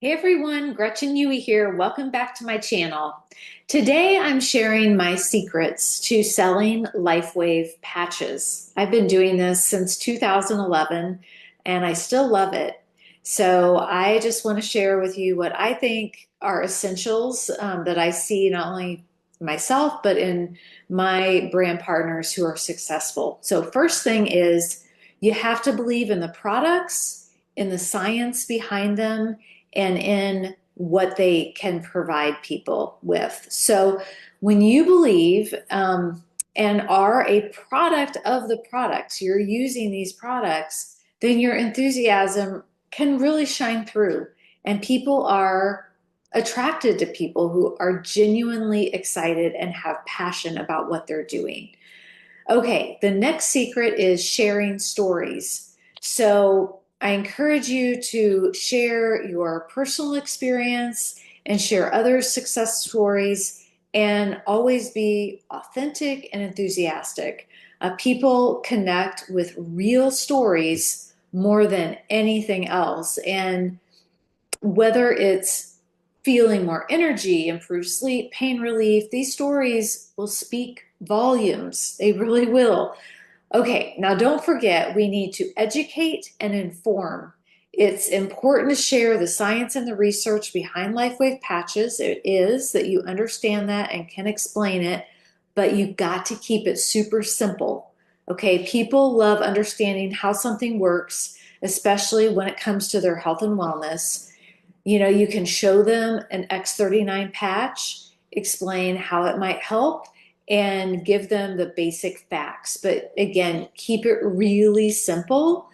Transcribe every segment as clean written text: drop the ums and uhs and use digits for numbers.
Hey everyone, Gretchen Yui here. Welcome back to my channel. Today I'm sharing my secrets to selling LifeWave patches. I've been doing this since 2011 and I still love it. So I just want to share with you what I think are essentials that I see not only myself, but in my brand partners who are successful. So first thing is you have to believe in the products, in the science behind them, and in what they can provide people with. So when you believe and are a product of the products, you're using these products, then your enthusiasm can really shine through. And people are attracted to people who are genuinely excited and have passion about what they're doing. Okay, the next secret is sharing stories. So I encourage you to share your personal experience and share others' success stories and always be authentic and enthusiastic. People connect with real stories more than anything else. And whether it's feeling more energy, improved sleep, pain relief, these stories will speak volumes. They really will. Okay, now don't forget, we need to educate and inform. It's important to share the science and the research behind LifeWave patches. It is that you understand that and can explain it, but you've got to keep it super simple. Okay, people love understanding how something works, especially when it comes to their health and wellness. You can show them an X39 patch, explain how it might help, and give them the basic facts. But again, keep it really simple.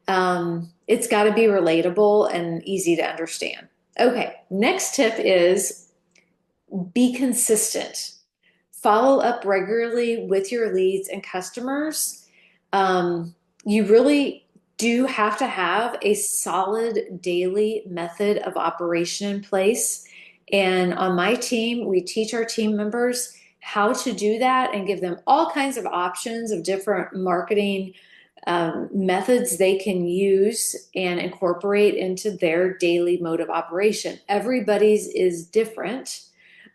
It's got to be relatable and easy to understand. Okay, next tip is be consistent. Follow up regularly with your leads and customers. You really do have to have a solid daily method of operation in place. And on my team, we teach our team members how to do that and give them all kinds of options of different marketing methods they can use and incorporate into their daily mode of operation. Everybody's is different,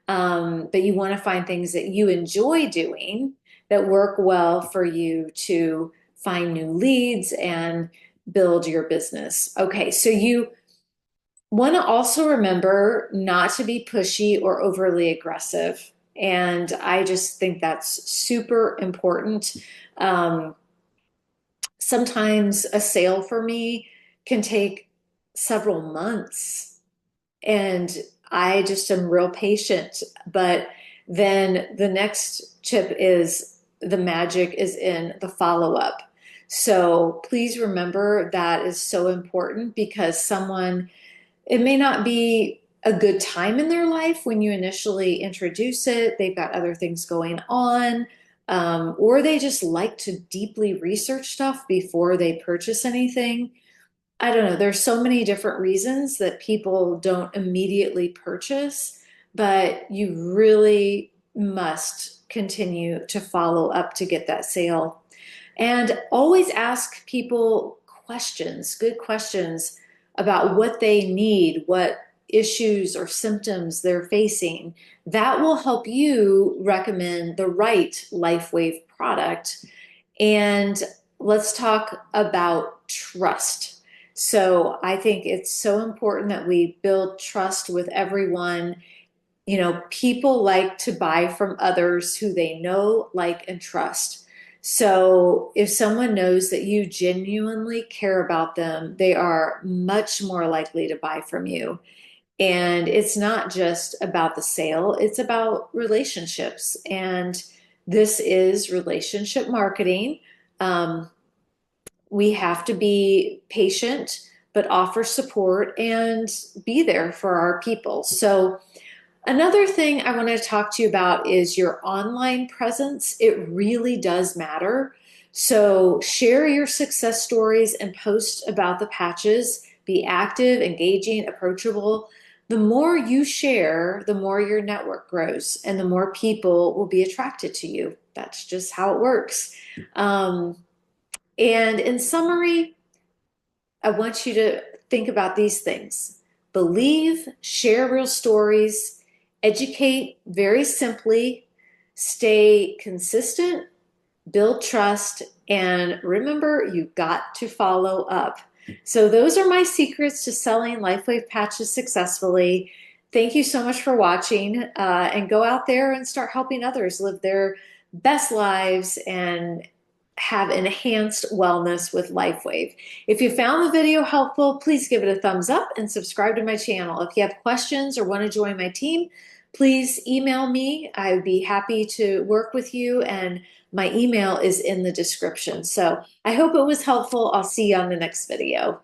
but you want to find things that you enjoy doing that work well for you to find new leads and build your business. Okay, so you want to also remember not to be pushy or overly aggressive. And I just think that's super important. Um, Sometimes a sale for me can take several months, and I just am real patient. But then the next tip is the magic is in the follow-up. So please remember that is so important because it may not be a good time in their life when you initially introduce it. They've got other things going on, or they just like to deeply research stuff before they purchase anything. I don't know. There's so many different reasons that people don't immediately purchase, but you really must continue to follow up to get that sale. And always ask people questions, good questions about what they need, what issues or symptoms they're facing. That will help you recommend the right LifeWave product. And let's talk about trust. So I think it's so important that we build trust with everyone. People like to buy from others who they know, like, and trust. So if someone knows that you genuinely care about them, they are much more likely to buy from you. And it's not just about the sale, it's about relationships. And this is relationship marketing. Um, we have to be patient, but offer support and be there for our people. So another thing I want to talk to you about is your online presence. It really does matter. So share your success stories and post about the patches. Be active, engaging, approachable. The more you share, the more your network grows and the more people will be attracted to you. That's just how it works. Um, and in summary, I want you to think about these things. believe, share real stories, educate very simply, stay consistent, build trust, and remember, you've got to follow up. So those are my secrets to selling LifeWave patches successfully. Thank you so much for watching, and go out there and start helping others live their best lives and have enhanced wellness with LifeWave. If you found the video helpful, please give it a thumbs up and subscribe to my channel. If you have questions or want to join my team, please email me. I would be happy to work with you, and my email is in the description. So I hope it was helpful. I'll see you on the next video.